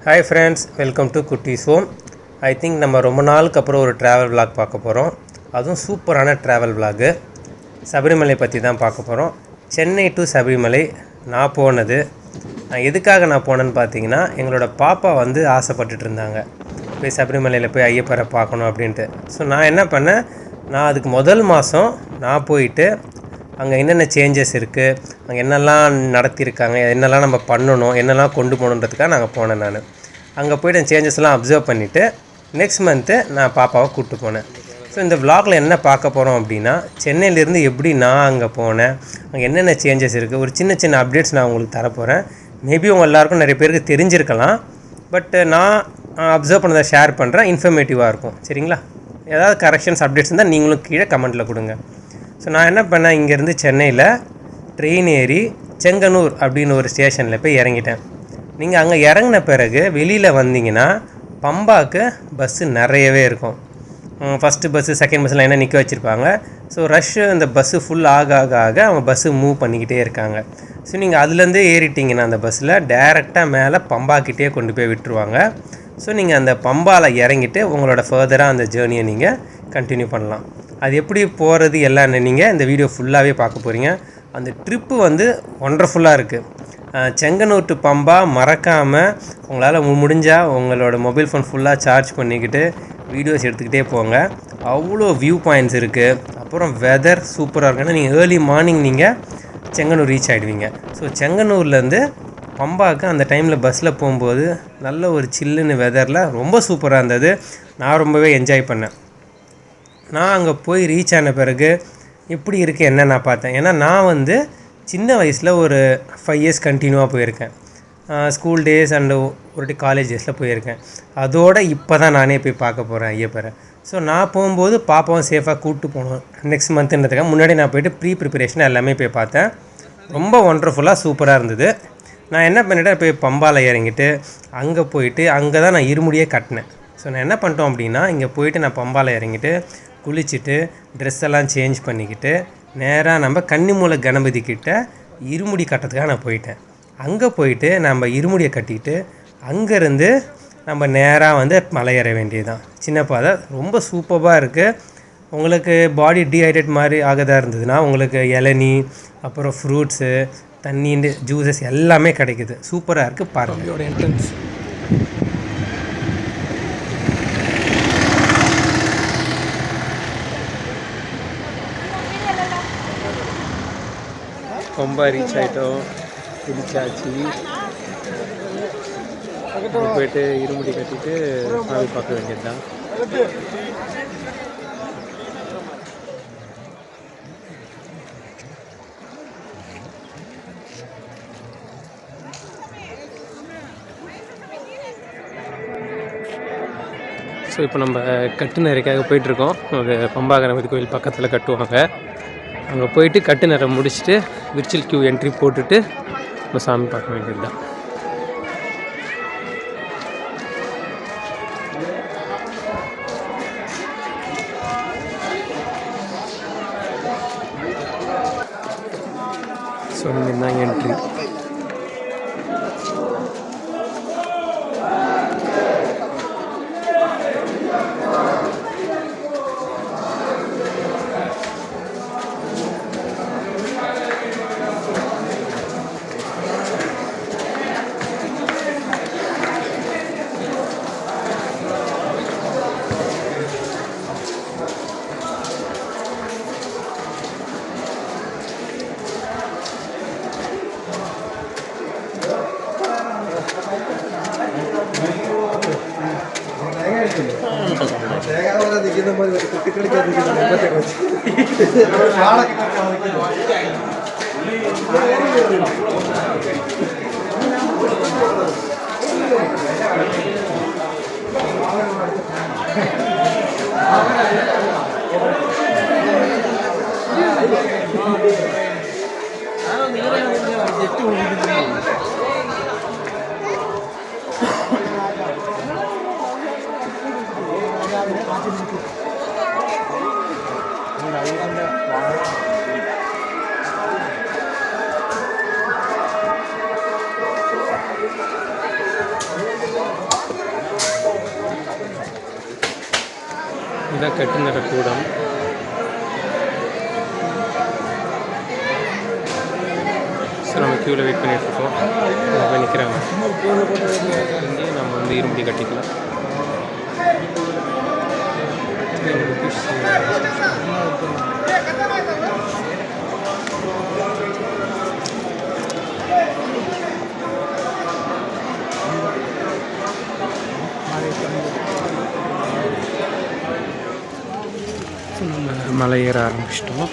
Hi friends, welcome to குட்டீஸ் home. I think நம்ம ரொம்ப நாளுக்கு அப்புறம் ஒரு ட்ராவல் விளாக் பார்க்க போகிறோம். அதுவும் சூப்பரான ட்ராவல் விளாகு. சபரிமலை பற்றி தான் பார்க்க போகிறோம். சென்னை டு சபரிமலை நான் போனது. எதுக்காக நான் போனேன்னு பார்த்தீங்கன்னா, எங்களோட பாப்பா வந்து ஆசைப்பட்டுட்டு இருந்தாங்க, போய் சபரிமலையில் போய் ஐயப்பரை பார்க்கணும் அப்படின்ட்டு. ஸோ நான் என்ன பண்ணேன், நான் அதுக்கு முதல் மாதம் நான் போயிட்டு அங்கே என்னென்ன சேஞ்சஸ் இருக்குது, அங்கே என்னெல்லாம் நடத்தியிருக்காங்க, என்னெல்லாம் நம்ம பண்ணணும், என்னெல்லாம் கொண்டு போகணுன்றதுக்காக நாங்கள் போனேன். நான் அங்கே போய்ட்டு அந்த சேஞ்சஸ்லாம் அப்சர்வ் பண்ணிவிட்டு நெக்ஸ்ட் மந்த்து நான் பாப்பாவை கூப்பிட்டு போனேன். ஸோ இந்த விலாகில் என்ன பார்க்க போகிறோம் அப்படின்னா, சென்னையிலேருந்து எப்படி நான் அங்கே போனேன், அங்கே என்னென்ன சேஞ்சஸ் இருக்குது, ஒரு சின்ன சின்ன அப்டேட்ஸ் நான் உங்களுக்கு தரப்போகிறேன். மேபி உங்கள் எல்லாருக்கும் நிறைய பேருக்கு தெரிஞ்சிருக்கலாம், பட் நான் அப்சர்வ் பண்ணதை ஷேர் பண்ணுறேன். இன்ஃபர்மேட்டிவாக இருக்கும், சரிங்களா? ஏதாவது கரெக்ஷன்ஸ் அப்டேட்ஸ் இருந்தால் நீங்களும் கீழே கமெண்ட்டில் கொடுங்க. ஸோ நான் என்ன பண்ணேன், இங்கேருந்து சென்னையில் ட்ரெயின் ஏறி செங்கனூர் அப்படின்னு ஒரு ஸ்டேஷனில் போய் இறங்கிட்டேன். நீங்கள் அங்கே இறங்கின பிறகு வெளியில் வந்தீங்கன்னா பம்பாவுக்கு பஸ்ஸு நிறையவே இருக்கும். ஃபஸ்ட்டு பஸ்ஸு, செகண்ட் பஸ்ஸில் என்ன நிற்க வச்சுருப்பாங்க. ஸோ ரஷ்ஷு இந்த பஸ்ஸு ஃபுல் ஆக அவங்க பஸ்ஸு மூவ் பண்ணிக்கிட்டே இருக்காங்க. ஸோ நீங்கள் அதுலேருந்தே ஏறிட்டிங்கன்னா அந்த பஸ்ஸில் டைரெக்டாக மேலே பம்பாக்கிட்டே கொண்டு போய் விட்டுருவாங்க. ஸோ நீங்கள் அந்த பம்பாவில் இறங்கிட்டு உங்களோட ஃபர்தராக அந்த ஜேர்னியை நீங்கள் கண்டினியூ பண்ணலாம். அது எப்படி போகிறது எல்லாம் நீங்கள் இந்த வீடியோ ஃபுல்லாகவே பார்க்க போகிறீங்க. அந்த ட்ரிப்பு வந்து ஒண்டர்ஃபுல்லாக இருக்குது. செங்கனூர் டு பம்பா மறக்காமல் உங்களால் முடிஞ்சால் உங்களோட மொபைல் ஃபோன் ஃபுல்லாக சார்ஜ் பண்ணிக்கிட்டு வீடியோஸ் எடுத்துக்கிட்டே போங்க. அவ்வளோ வியூ பாயிண்ட்ஸ் இருக்குது. அப்புறம் வெதர் சூப்பராக இருக்குன்னா நீங்கள் ஏர்லி மார்னிங் நீங்கள் செங்கனூர் ரீச் ஆகிடுவீங்க. ஸோ செங்கனூர்லேருந்து பம்பாவுக்கு அந்த டைமில் பஸ்ஸில் போகும்போது நல்ல ஒரு சில்லுன்னு வெதரில் ரொம்ப சூப்பராக இருந்தது. நான் ரொம்பவே என்ஜாய் பண்ணேன். நான் அங்கே போய் ரீச் ஆன பிறகு எப்படி இருக்குது என்ன நான் பார்த்தேன். ஏன்னா நான் வந்து சின்ன வயசில் ஒரு 5 இயர்ஸ் கண்டினியூவாக போயிருக்கேன். ஸ்கூல் டேஸ் அண்டு ஒரு காலேஜ் டேஸில் போயிருக்கேன். அதோடு இப்போ தான் நானே போய் பார்க்க போகிறேன் ஐயப்பரை. ஸோ நான் போகும்போது பாப்பாவும் சேஃபாக கூப்பிட்டு போகணும் நெக்ஸ்ட் மந்த்துன்றதுக்காக முன்னாடி நான் போய்ட்டு ப்ரிப்பரேஷன் எல்லாமே போய் பார்த்தேன். ரொம்ப ஒண்டர்ஃபுல்லாக சூப்பராக இருந்தது. நான் என்ன பண்ணிட்டேன், போய் பம்பாவில் இறங்கிட்டு அங்கே போயிட்டு அங்கே தான் நான் இருமுடியே கட்டினேன். ஸோ நான் என்ன பண்ணிட்டோம் அப்படின்னா, இங்கே போயிட்டு நான் பம்பாவில் இறங்கிட்டு குளிச்சுட்டு ட்ரெஸ் எல்லாம் சேஞ்ச் பண்ணிக்கிட்டு நேராக நம்ம கன்னிமூலை கணபதி கிட்ட இருமுடி கட்டுறதுக்காக நான் போயிட்டேன். அங்கே போயிட்டு நம்ம இருமுடியை கட்டிட்டு அங்கேருந்து நம்ம நேராக வந்து மலை ஏற வேண்டியது தான். சின்ன பாதை ரொம்ப சூப்பராக இருக்குது. உங்களுக்கு பாடி டீஹைட்ரேட் மாதிரி ஆகதாக இருந்ததுன்னா உங்களுக்கு இளநீ, அப்புறம் ஃப்ரூட்ஸு, தண்ணி, ஜூஸஸ் எல்லாமே கிடைக்குது. சூப்பராக இருக்குது பாருங்கள். என்ட்ரன்ஸ் பம்பா ரீச் ஆகிட்டோம், குளிச்சாச்சு. போய்ட்டு இருமுடி கட்டிட்டு சாமி பார்க்க வேண்டியது தான். ஸோ இப்போ நம்ம கட்டுநரைக்காக போயிட்டுருக்கோம். ஒரு பம்பா கணபதி கோயில் பக்கத்தில் கட்டுவாங்க. அங்கே போயிட்டு கட்டு நேர முடிச்சுட்டு விர்ச்சுவல் கியூ என்ட்ரி போட்டுட்டு நம்ம சாமி பார்க்க வேண்டியது தான். ஸோ இங்கே தான் என்ட்ரி. இதுதான் கட்டுநர கூடம். ஸோ நம்ம க்யூவில் வெயிட் பண்ணிகிட்ருக்கோம். போய் நிற்கிறாங்க. இங்கே நம்ம வந்து இருமுடி கட்டிக்கலாம். நம்ம மலை ஏற ஆரம்பிச்சிட்டோம்.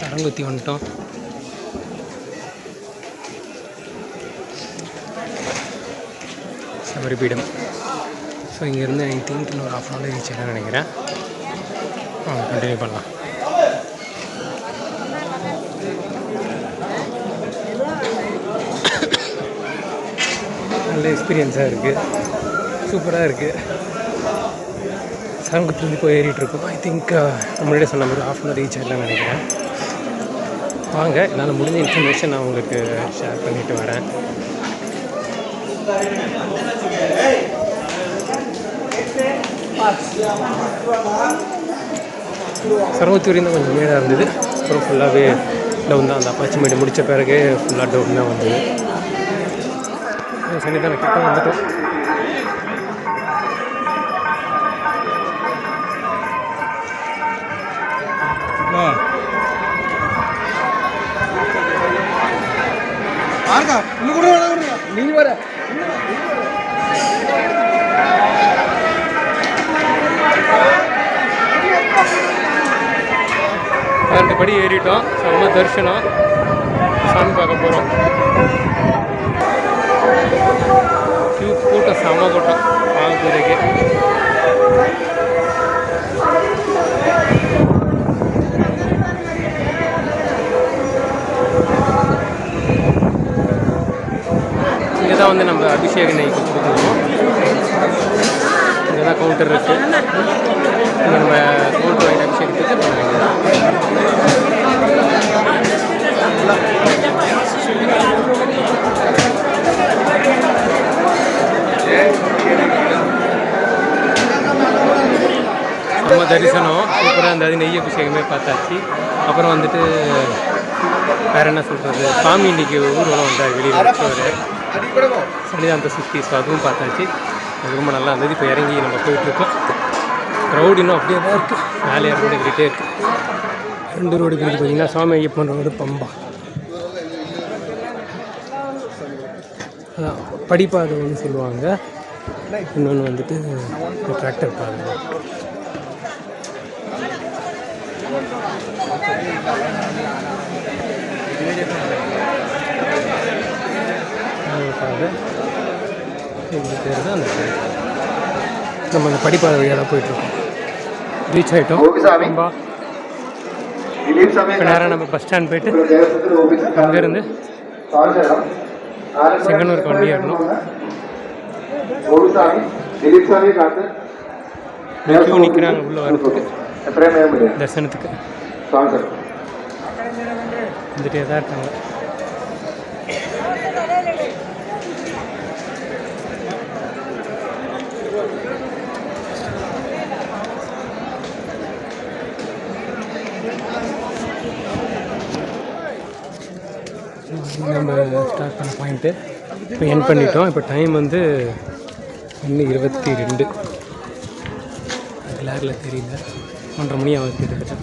சரங்குத்தி வந்துட்டோம். சபரிபீடம். ஸோ இங்கேருந்து ஐ திங்க் இன்னொரு ½ hour ரீச் ஆகணும்னு நினைக்கிறேன். கண்டினியூ பண்ணலாம். நல்ல எக்ஸ்பீரியன்ஸாக இருக்குது. சூப்பராக இருக்குது. சரங்குத்திலேருந்து போய் ஏறிட்டுருக்கோம். ஐ திங்க் முன்னாடியே சொன்ன மாதிரி ½ hour ரீச் ஆகலாம்னு நினைக்கிறேன். வாங்க, என்னால் முடிஞ்ச இன்ஃபர்மேஷன் நான் உங்களுக்கு ஷேர் பண்ணிவிட்டு வரேன். சரங்குத்தி வரையும் தான் கொஞ்சம் மேடாக இருந்தது. அப்புறம் ஃபுல்லாகவே டவுன் தான். அந்த அப்பாச்சி மேடு முடித்த பிறகு ஃபுல்லாக டவுன் தான் வந்தது. சன்னிதானம் கிட்ட வந்துட்டோம். நீ வர 12 படி ஏறிட்டோம். செம்ம தரிசனம். சாமி பார்க்க போகிறோம். கூட்டம் செம்ம கூட்டம் பார்க்குறதுக்கு. இங்கே தான் வந்து நம்ம அபிஷேக நெய் கொடுத்துருக்கோம். இங்கே தான் கவுண்டர் இருக்குது. இங்கே நம்ம கவுண்டர் வாங்கி அபிஷேகத்துக்கு நம்ம தரிசனம் சூப்பராக இருந்தது. நெய் அபிஷேகமே பார்த்தாச்சு. அப்புறம் வந்துட்டு வேறு என்ன சொல்கிறது, சாமி இன்றைக்கி ஊர்வலம் வந்தார் வெளியில் சன்னிதானத்தை சுற்றி. ஸோ அதுவும் பார்த்தாச்சு. அது ரொம்ப நல்லா இருந்தது. இப்போ இறங்கி நம்ம போயிட்டுருக்கோம். க்ரௌட் இன்னும் அப்படியே தான் இருக்குது. மேலே இறங்கிட்டே இருக்குது. 2 ரோடு இருக்குது பார்த்தீங்கன்னா, சுவாமி ஐயப்பன் ரோடு, பம்பா. அதான் படிப்பாதை ஒன்று சொல்லுவாங்க. இன்னொன்று வந்துட்டு டிராக்டர் பாதை. பாதை இந்த பேர் தான். நம்ம அந்த படிப்பாதை வழியாக தான் போயிட்டுருக்கோம். ரீச் ஆகிட்டோம். பம்பா. இப்போ நேரம் நம்ம பஸ் ஸ்டாண்ட் போய்ட்டு அங்கேருந்து செங்கனூருக்கு வண்டி ஏறணும். க்யூ நிற்கிறாங்க உள்ளே வரதுக்கு, தரிசனத்துக்கு வந்துட்டே தான் இருக்காங்க. நம்ம ஸ்டார்ட் பண்ண பாயிண்ட்டு இப்போ என் பண்ணிட்டோம். இப்போ டைம் வந்து 1:22. கிளாரில் தெரியல. 1:30 மணி ஆகுது கிட்டத்தட்ட.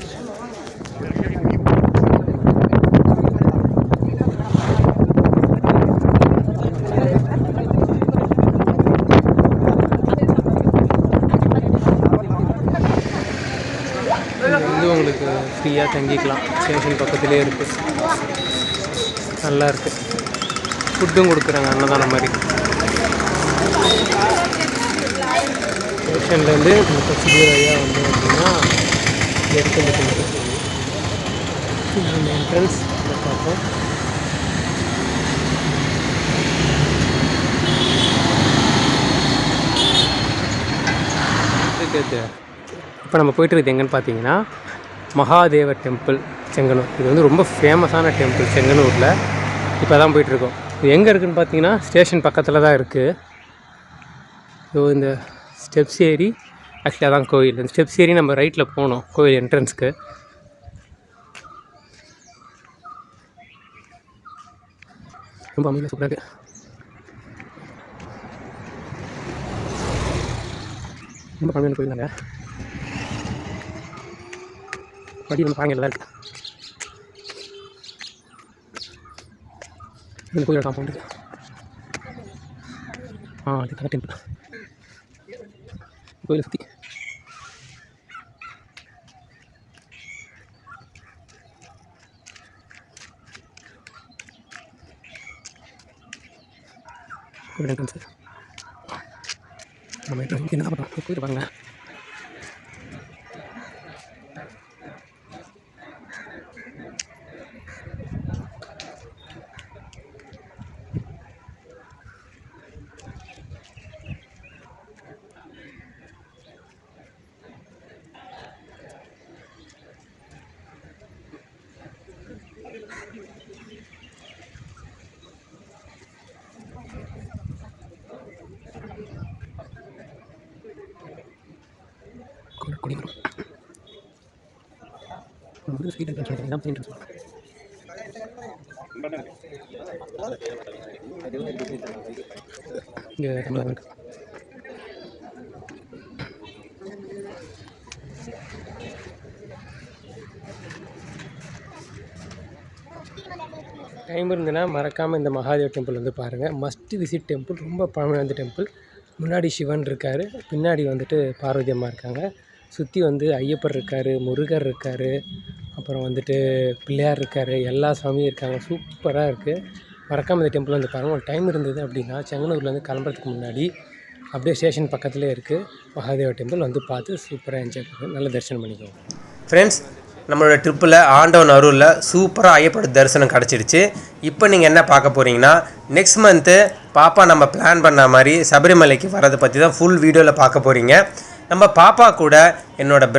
வந்து உங்களுக்கு ஃப்ரீயாக தங்கிக்கலாம். ஸ்டேஷன் பக்கத்துலேயே இருக்குது. நல்லா இருக்குது. ஃபுட்டும் கொடுக்குறாங்க, அன்னதானம் மாதிரி. ஸ்டேஷன்லேருந்து சிறிய வழியாக வந்தோம் அப்படின்னா எடுத்து என்ட்ரன்ஸ் பார்ப்போம். இப்போ நம்ம போய்ட்டு இருக்குது எங்கன்னு பார்த்தீங்கன்னா மகாதேவ டெம்பிள் செங்கனூர். இது வந்து ரொம்ப ஃபேமஸான டெம்பிள் செங்கனூரில். இப்போ தான் போயிட்டுருக்கோம். இது எங்கே இருக்குதுன்னு பார்த்தீங்கன்னா ஸ்டேஷன் பக்கத்தில் தான் இருக்குது. ஸோ இந்த ஸ்டெப்ஸ் ஏறி ஆக்சுவலி அதான் கோயில். இந்த ஸ்டெப்ஸ் ஏறி நம்ம ரைட்டில் போகணும் கோயில் என்ட்ரன்ஸ்க்கு. ரொம்ப அமைதியாக சூப்பராக இருக்குது. ரொம்ப பழமையான கோயில் தாங்க. வடி வந்து பாருங்க எல்லாம் இருக்குது. இந்த கோயிலோட காம்பவுண்டு அதுக்காக டெம்பிள் கோயிலை சுற்றி கோயில் என்ட்ரன்ஸு. நம்ம என்ன பண்ணுறோம் போயிட்டு பாருங்க. குடிக்கிறோம் ஸ்வீட் என்ட்ரன்ஸ் இங்கே இருக்கு. டைம் இருந்ததுன்னா மறக்காமல் இந்த மகாதேவ் டெம்பிள் வந்து பாருங்கள். Must visit temple. ரொம்ப பழமையான டெம்பிள். முன்னாடி சிவன் இருக்கார், பின்னாடி வந்துட்டு பார்வதி அம்மா இருக்காங்க. சுற்றி வந்து ஐயப்பர் இருக்கார், முருகர் இருக்கார், அப்புறம் வந்துட்டு பிள்ளையார் இருக்கார், எல்லா சாமியும் இருக்காங்க. சூப்பராக இருக்குது. மறக்காமல் இந்த டெம்பிள் வந்து பாருங்கள். ஒரு டைம் இருந்தது அப்படின்னா செங்கனூர்லேருந்து கிளம்புறதுக்கு முன்னாடி அப்படியே ஸ்டேஷன் பக்கத்துலேயே இருக்குது மகாதேவ டெம்பிள். வந்து பார்த்து சூப்பராக என்ஜாய் பண்ணுங்க, நல்ல தரிசனம் பண்ணிக்கோங்க. ஃப்ரெண்ட்ஸ், நம்மளோட ட்ரிப்பில் ஆண்டவன் அருளில் சூப்பராக ஐயப்பட தரிசனம் கிடச்சிடுச்சு. இப்போ நீங்கள் என்ன பார்க்க போகிறீங்கன்னா நெக்ஸ்ட் மந்த்து பாப்பா நம்ம பிளான் பண்ண மாதிரி சபரிமலைக்கு வரதை பற்றி தான் ஃபுல் வீடியோவில் பார்க்க போகிறீங்க. நம்ம பாப்பா கூட என்னோடய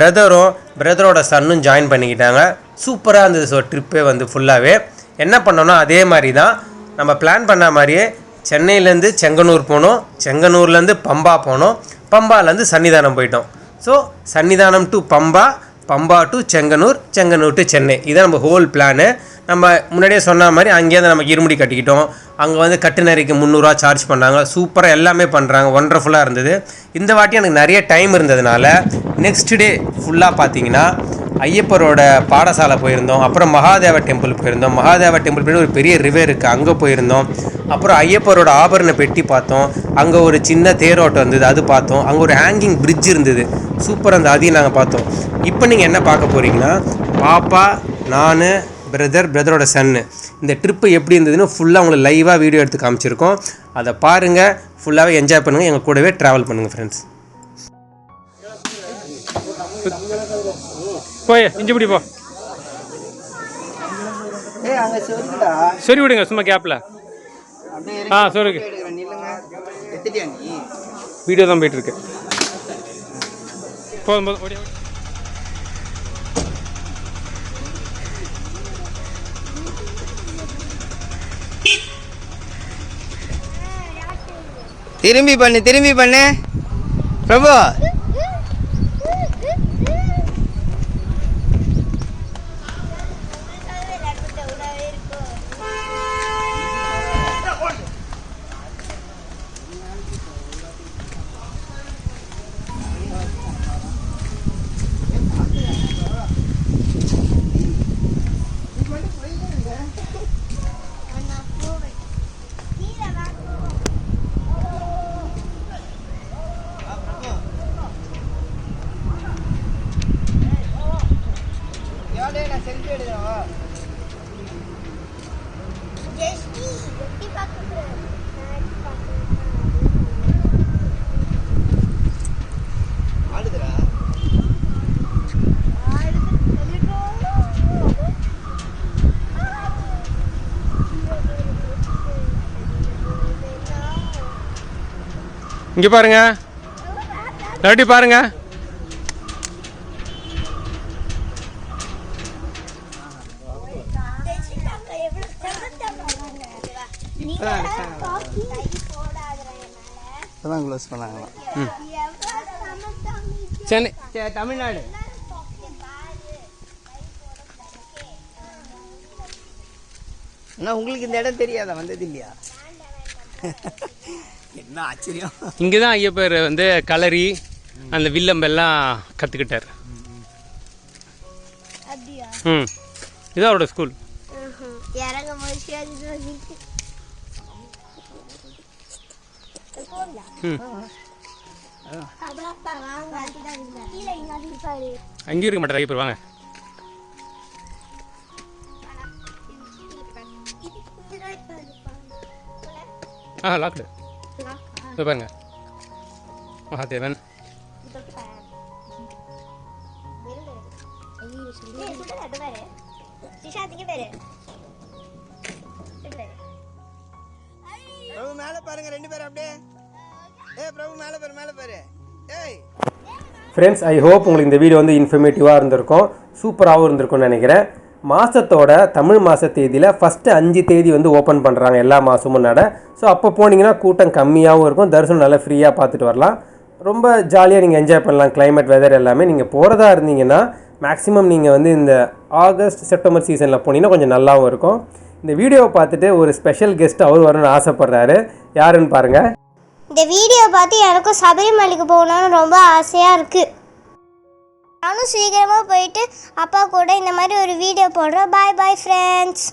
பிரதரோட சன்னும் ஜாயின் பண்ணிக்கிட்டாங்க. சூப்பராக இருந்தது. ஸோ ட்ரிப்பே வந்து ஃபுல்லாகவே என்ன பண்ணோன்னா அதே மாதிரி தான் நம்ம பிளான் பண்ண மாதிரியே சென்னையிலேருந்து செங்கனூர் போனோம், செங்கனூர்லேருந்து பம்பா போனோம், பம்பாலேருந்து சன்னிதானம் போயிட்டோம். So Sannidhanam to Pamba, Pamba to Chengannur, Chengannur to Chennai. இதான் நம்ம ஹோல் பிளானு. நம்ம முன்னாடியே சொன்ன மாதிரி அங்கேருந்து நமக்கு இருமுடி கட்டிக்கிட்டோம். அங்கே வந்து கட்டுநரைக்கு 300 சார்ஜ் பண்ணாங்க. சூப்பராக எல்லாமே பண்ணுறாங்க. ஒண்டர்ஃபுல்லாக இருந்தது. இந்த வாட்டி எனக்கு நிறைய டைம் இருந்ததுனால நெக்ஸ்ட் டே ஃபுல்லாக பார்த்தீங்கன்னா ஐயப்பரோட பாடசாலை போயிருந்தோம். அப்புறம் மகாதேவ டெம்பிள் போயிருந்தோம். மகாதேவ டெம்பிள் போய் ஒரு பெரிய ரிவர் இருக்குது, அங்கே போயிருந்தோம். அப்புறம் ஐயப்பரோட ஆபரண பெட்டி பார்த்தோம். அங்கே ஒரு சின்ன தேரோட்டம் இருந்தது, அது பார்த்தோம். அங்கே ஒரு ஹேங்கிங் பிரிட்ஜ் இருந்தது, சூப்பராக இருந்தது, அதையும் நாங்கள் பார்த்தோம். இப்போ நீங்கள் என்ன பார்க்க போகிறீங்கன்னா பாப்பா, நான், பிரதரோட சன்னு இந்த ட்ரிப்பு எப்படி இருந்ததுன்னு ஃபுல்லாக உங்களுக்கு லைவாக வீடியோ எடுத்து காமிச்சிருக்கோம். அதை பாருங்கள், ஃபுல்லாகவே என்ஜாய் பண்ணுங்கள், எங்கள் கூடவே ட்ராவல் பண்ணுங்கள் ஃப்ரெண்ட்ஸ். போய் இஞ்சி பிடி போ. சரி விடுங்க சும்மா கேப்பில். சொல்லுங்க. வீடியோ தான் போயிட்டுருக்கு. போதும் போதும். திரும்பி பண்ணு பிரபு. இங்கே பாருங்க, எப்படி பாருங்க. இப்போதான் க்ளோஸ் பண்ணாங்களாம். சென்னை தமிழ்நாடு. அண்ணா உங்களுக்கு இந்த இடம் தெரியாதா? வந்தது இல்லையா? என்ன ஆச்சரியம். இங்கே தான் ஐயப்பர் வந்து களரி அந்த வில்லம்பெல்லாம் கற்றுக்கிட்டார். ம், இதான் அவரோட ஸ்கூல். அங்கேயும் இருக்க மாட்டார் ஐயப்பர். வாங்க. லாக்டு. இது பாருங்க, மகாதேவன். பிரபு மேலே பாருங்க, 2 பேரும் அப்படியே. பிரபு மேலே பாரு, மேலே பாரு. ஃப்ரெண்ட்ஸ், ஐ ஹோப் உங்களுக்கு இந்த வீடியோ வந்து இன்ஃபர்மேட்டிவாக இருந்திருக்கும், சூப்பராகவும் இருந்திருக்கும்னு நினைக்கிறேன். மாதத்தோட தமிழ் மாத தேதியில் ஃபஸ்ட்டு 5 தேதி வந்து ஓப்பன் பண்ணுறாங்க எல்லா மாதமும் நட. ஸோ அப்போ போனீங்கன்னா கூட்டம் கம்மியாகவும் இருக்கும், தரிசனம் நல்லா ஃப்ரீயாக பார்த்துட்டு வரலாம். ரொம்ப ஜாலியாக நீங்கள் என்ஜாய் பண்ணலாம். கிளைமேட், வெதர் எல்லாமே. நீங்கள் போகிறதா இருந்தீங்கன்னா மேக்ஸிமம் நீங்கள் வந்து இந்த ஆகஸ்ட் செப்டம்பர் சீசனில் போனீங்கன்னா கொஞ்சம் நல்லாவும் இருக்கும். இந்த வீடியோவை பார்த்துட்டு ஒரு ஸ்பெஷல் கெஸ்ட் அவர் வரணும்னு ஆசைப்பட்றாரு. யாருன்னு பாருங்கள். இந்த வீடியோ பார்த்து எனக்கும் சபரிமலைக்கு போகணுன்னு ரொம்ப ஆசையாக இருக்குது. நானும் சீக்கிரமாக போயிட்டு அப்பா கூட இந்த மாதிரி ஒரு வீடியோ போடுறேன். பாய் பாய் ஃப்ரெண்ட்ஸ்.